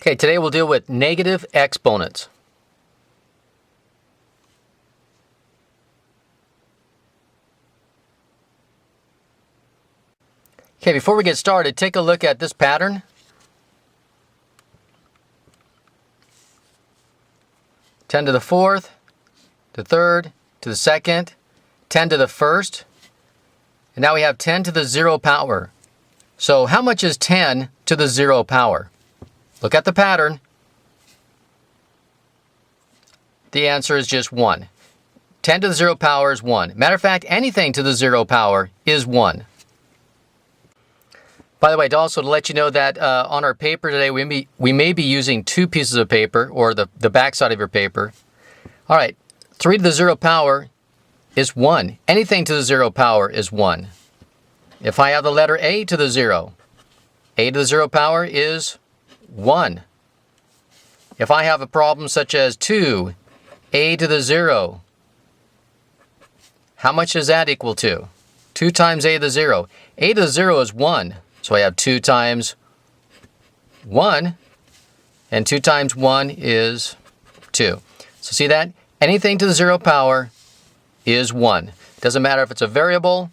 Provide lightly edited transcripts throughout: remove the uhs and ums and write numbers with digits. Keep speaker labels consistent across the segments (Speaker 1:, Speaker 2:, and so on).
Speaker 1: Okay, today we'll deal with negative exponents. Okay, before we get started, take a look at this pattern. Ten to the fourth, to the third, to the second, 10 to the first, and now we have 10 to the 0 power. So how much is 10 to the 0 power? Look at the pattern. The answer is just 1. 10 to the 0 power is 1. Matter of fact, anything to the 0 power is 1. By the way, also to let you know that on our paper today, we may be using 2 pieces of paper, or the back side of your paper. All right, 3 to the 0 power is 1. Anything to the 0 power is 1. If I have the letter A to the 0, A to the 0 power is 1. If I have a problem such as 2, A to the 0, how much does that equal to? 2 times A to the 0. A to the 0 is 1. So I have 2 times 1, and 2 times 1 is 2. So see that? Anything to the 0 power is 1. It doesn't matter if it's a variable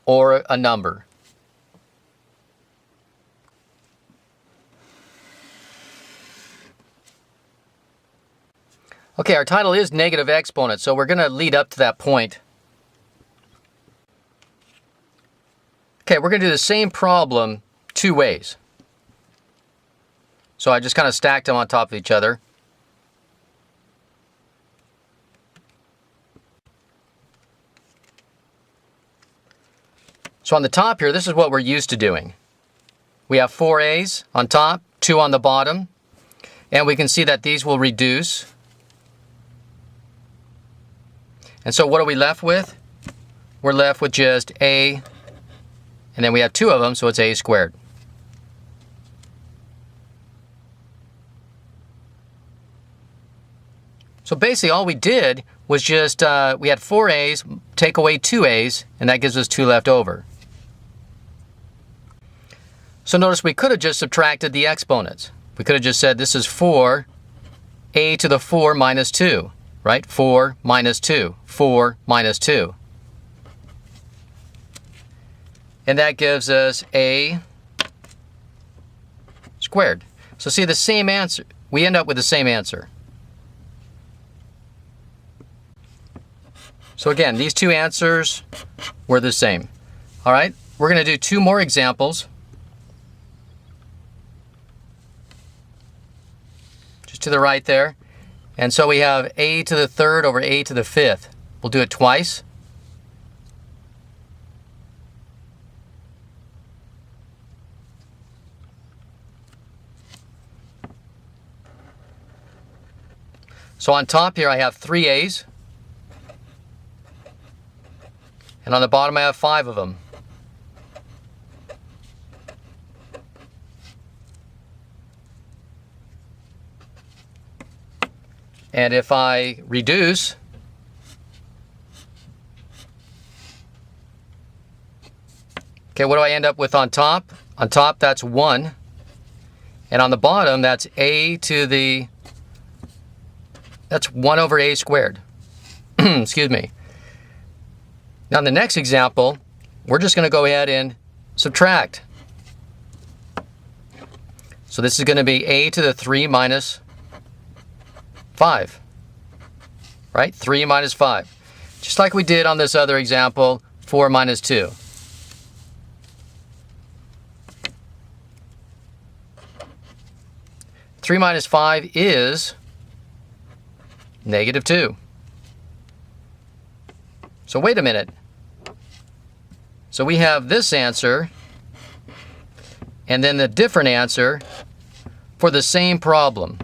Speaker 1: or a number. Okay, our title is negative exponents, so we're going to lead up to that point. Okay, we're going to do the same problem 2 ways. So I just kind of stacked them on top of each other. So on the top here, this is what we're used to doing. We have 4 A's on top, 2 on the bottom, and we can see that these will reduce. And so what are we left with? We're left with just A, and then we have 2 of them, so it's A squared. So basically all we did was just, we had 4 A's, take away 2 A's, and that gives us 2 left over. So notice we could have just subtracted the exponents. We could have just said this is 4 A to the 4 minus 2, right? 4 minus 2, 4 minus 2. And that gives us A squared. So see the same answer. We end up with the same answer. So again, these 2 answers were the same. All right, we're going to do 2 more examples. Just to the right there. And so we have A to the 3rd over A to the 5th. We'll do it twice. So on top here I have 3 A's. And on the bottom I have 5 of them. And if I reduce, okay, what do I end up with on top? On top that's 1. And on the bottom that's A to the, that's 1 over A squared. Excuse me. Now in the next example, we're just going to go ahead and subtract. So this is going to be A to the 3 minus 5, right? 3 minus 5. Just like we did on this other example, 4 minus 2. Three minus 5 is negative 2. So wait a minute. So we have this answer and then the different answer for the same problem.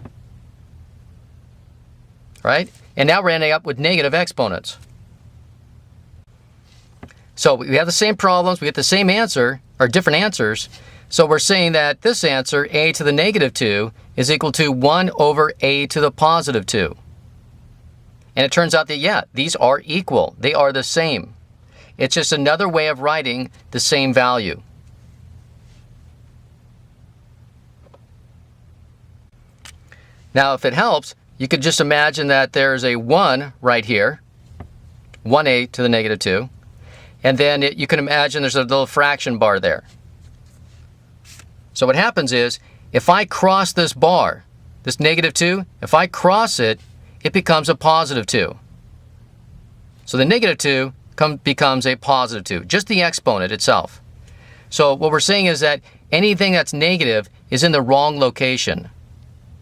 Speaker 1: Right? And now we're ending up with negative exponents. So we have the same problems, we get the same answer, or different answers. So we're saying that this answer, A to the negative 2, is equal to 1 over A to the positive 2. And it turns out that, yeah, these are equal. They are the same. It's just another way of writing the same value. Now, if it helps, you could just imagine that there's a 1 right here, 1a to the negative 2, and then you can imagine there's a little fraction bar there. So what happens is, if I cross this bar, this negative 2, if I cross it, it becomes a positive 2. So the negative 2 becomes a positive 2, just the exponent itself. So what we're saying is that anything that's negative is in the wrong location.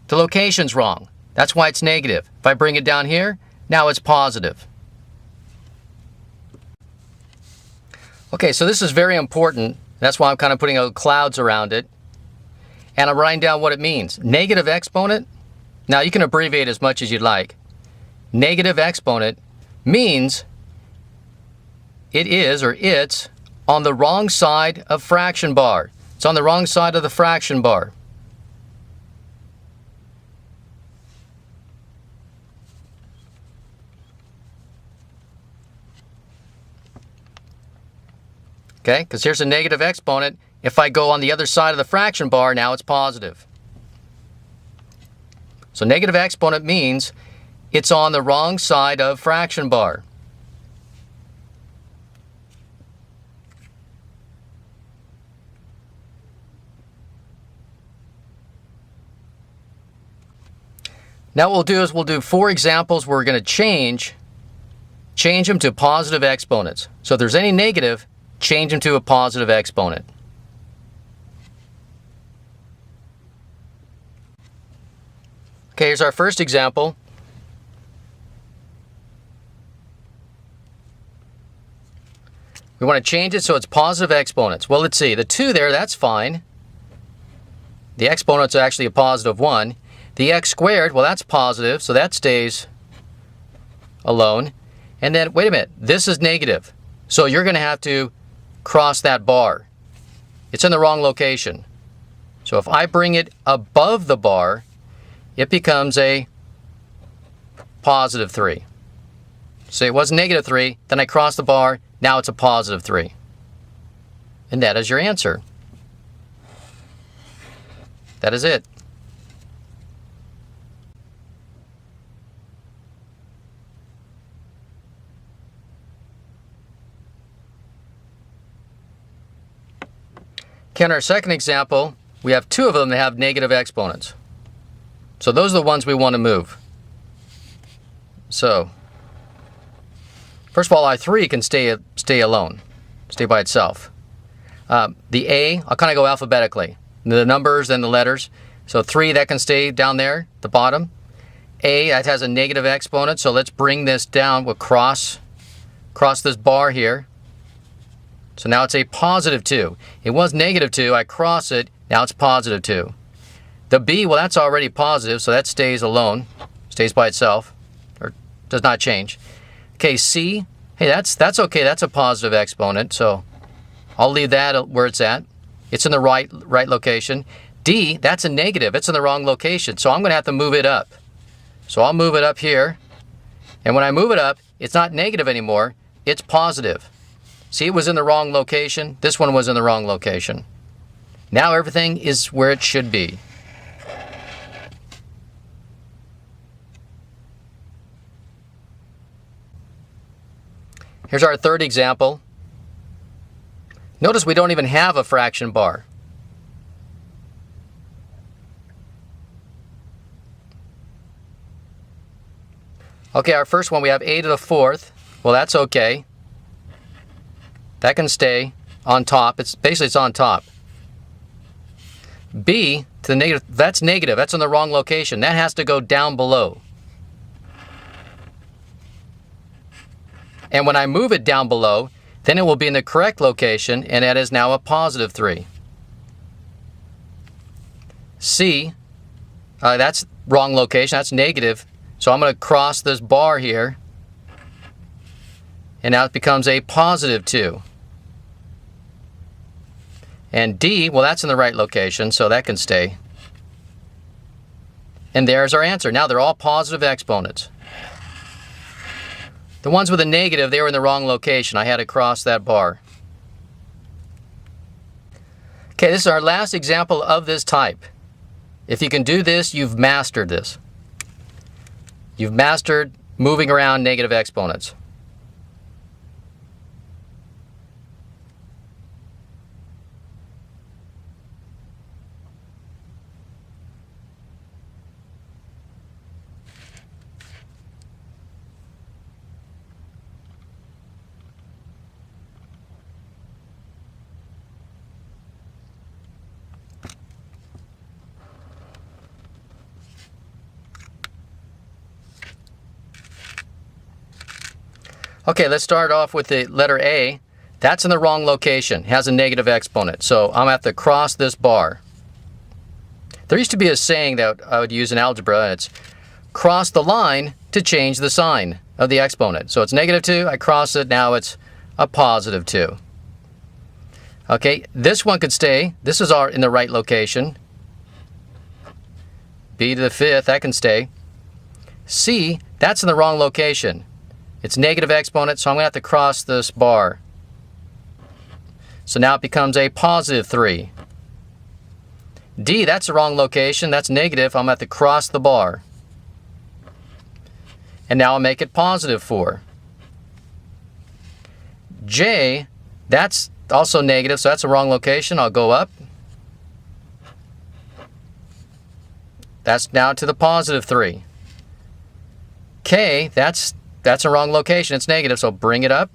Speaker 1: The location's wrong. That's why it's negative. If I bring it down here, now it's positive. Okay, so this is very important. That's why I'm kind of putting clouds around it. And I'm writing down what it means. Negative exponent, now you can abbreviate as much as you'd like. Negative exponent means it is, or it's, on the wrong side of fraction bar. It's on the wrong side of the fraction bar. Okay, because here's a negative exponent. If I go on the other side of the fraction bar, now it's positive. So negative exponent means it's on the wrong side of fraction bar. Now what we'll do is we'll do 4 examples where we're going to change them to positive exponents. So if there's any negative, change them to a positive exponent. Okay, here's our first example. We want to change it so it's positive exponents. Well, let's see. The 2 there, that's fine. The exponent's actually a positive 1. The x squared, well, that's positive, so that stays alone. And then, wait a minute, this is negative. So you're going to have to cross that bar. It's in the wrong location. So if I bring it above the bar, it becomes a positive 3. So it was negative 3, then I cross the bar, now it's a positive 3. And that is your answer. That is it. Okay, in our second example, we have 2 of them that have negative exponents. So those are the ones we want to move. So, first of all, our 3 can stay alone, stay by itself. The A, I'll kind of go alphabetically. The numbers and the letters. So 3, that can stay down there, the bottom. A, that has a negative exponent, so let's bring this down. We'll cross this bar here. So now it's a positive 2. It was negative 2, I cross it, now it's positive 2. The B, well, that's already positive, so that stays alone, stays by itself, or does not change. Okay, C, hey, that's okay, that's a positive exponent, so I'll leave that where it's at. It's in the right location. D, that's a negative, it's in the wrong location, so I'm going to have to move it up. So I'll move it up here, and when I move it up, it's not negative anymore, it's positive. See, it was in the wrong location. This one was in the wrong location. Now everything is where it should be. Here's our third example. Notice we don't even have a fraction bar. Okay, our first one, we have a to the 4th. Well, that's okay. That can stay on top. It's on top. B to the negative, that's negative. That's in the wrong location. That has to go down below. And when I move it down below, then it will be in the correct location, and that is now a positive 3. C, that's wrong location. That's negative. So I'm going to cross this bar here, and now it becomes a positive 2. And D, well, that's in the right location, so that can stay. And there's our answer. Now they're all positive exponents. The ones with a negative, they were in the wrong location. I had to cross that bar. Okay, this is our last example of this type. If you can do this, you've mastered this. You've mastered moving around negative exponents. Okay, let's start off with the letter A. That's in the wrong location. It has a negative exponent. So I'm going to have to cross this bar. There used to be a saying that I would use in algebra, and it's cross the line to change the sign of the exponent. So it's -2, I cross it, now it's a +2. Okay, this one could stay. This is in the right location. B to the 5th, that can stay. C, that's in the wrong location. It's negative exponent, so I'm going to have to cross this bar. So now it becomes a +3. D, that's the wrong location. That's negative. I'm going to have to cross the bar. And now I'll make it +4. J, that's also negative, so that's the wrong location. I'll go up. That's now to the +3. K, that's the wrong location. It's negative, so bring it up.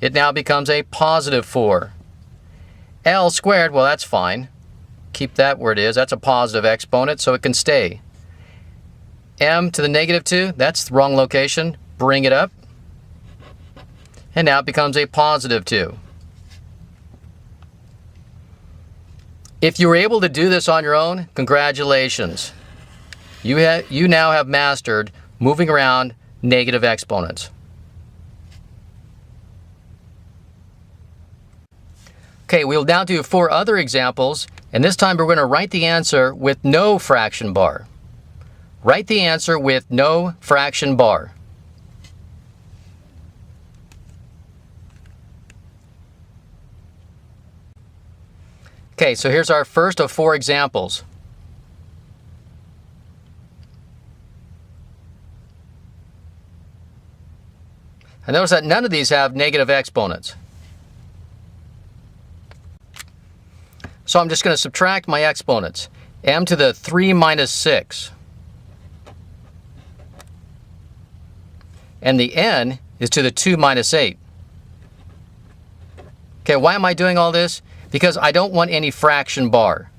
Speaker 1: It now becomes a +4. L squared, well, that's fine. Keep that where it is. That's a positive exponent, so it can stay. M to the -2, that's the wrong location. Bring it up. And now it becomes a +2. If you were able to do this on your own, congratulations. You now have mastered moving around negative exponents. Okay, we'll now do 4 other examples, and this time we're going to write the answer with no fraction bar. Write the answer with no fraction bar. Okay, so here's our first of 4 examples. And notice that none of these have negative exponents. So I'm just going to subtract my exponents. M to the 3 minus 6. And the n is to the 2 minus 8. Okay, why am I doing all this? Because I don't want any fraction bar.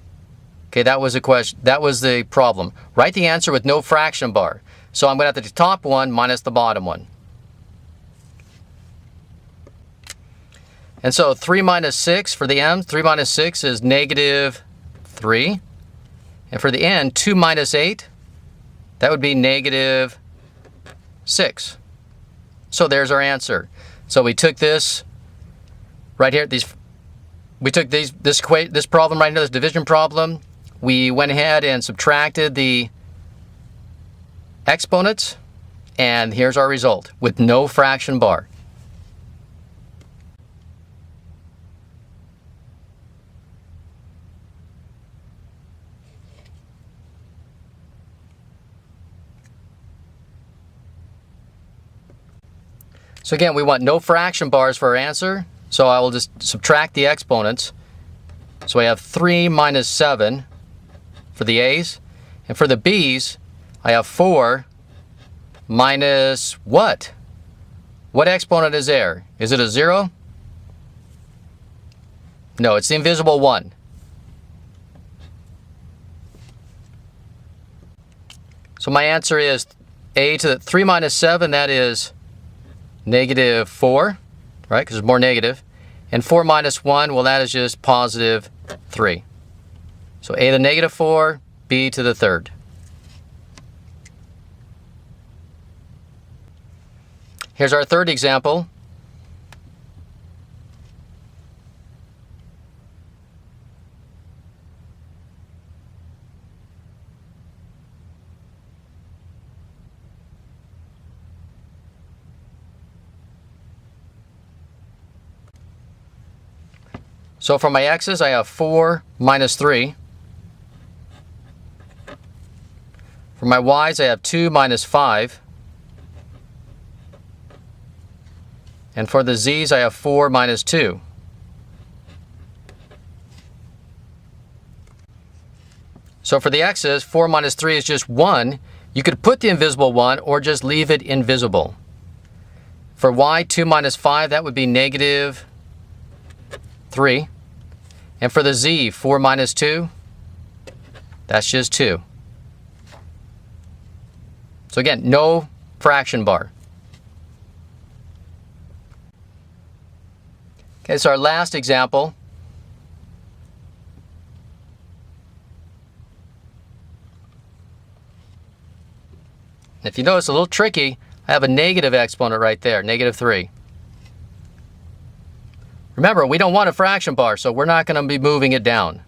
Speaker 1: Okay, that was a question. That was the problem. Write the answer with no fraction bar. So I'm going to have the top one minus the bottom one. And so 3 minus 6 for the m, 3 minus 6 is -3. And for the n, 2 minus 8, that would be -6. So there's our answer. So we took this right here, we took this problem right here, this division problem. We went ahead and subtracted the exponents, and here's our result with no fraction bar. So again, we want no fraction bars for our answer, so I will just subtract the exponents. So we have 3 minus 7 for the A's, and for the B's, I have 4 minus what? What exponent is there? Is it a 0? No, it's the invisible 1. So my answer is A to the 3 minus 7, that is -4, right, because it's more negative. And 4 minus 1, well, that is just +3. So A to the -4, B to the 3rd. Here's our third example. So for my x's, I have 4 minus 3. For my y's, I have 2 minus 5. And for the z's, I have 4 minus 2. So for the x's, 4 minus 3 is just 1. You could put the invisible 1 or just leave it invisible. For y, 2 minus 5, that would be negative 3. And for the z, 4 minus 2, that's just 2. So again, no fraction bar. Okay, so our last example. If you notice, a little tricky, I have a negative exponent right there, negative 3. Remember, we don't want a fraction bar, so we're not going to be moving it down.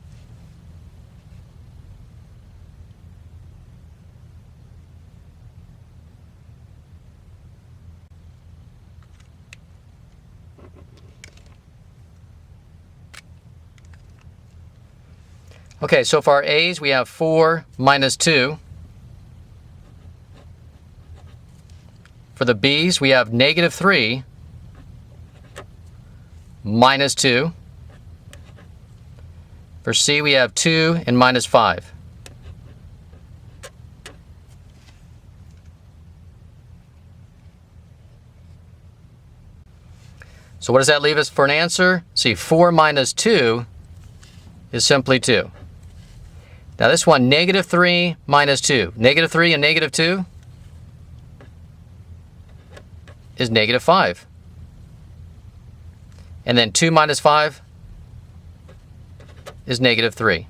Speaker 1: Okay, so for our a's, we have 4 minus 2. For the b's, we have negative 3 minus 2. For c, we have 2 and minus 5. So what does that leave us for an answer? See, 4 minus 2 is simply 2. Now this one, negative 3 minus 2. Negative 3 and negative 2 is negative 5. And then 2 minus 5 is negative 3.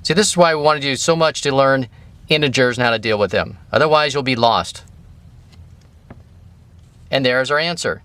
Speaker 1: See, this is why we wanted you so much to learn integers and how to deal with them. Otherwise, you'll be lost. And there's our answer.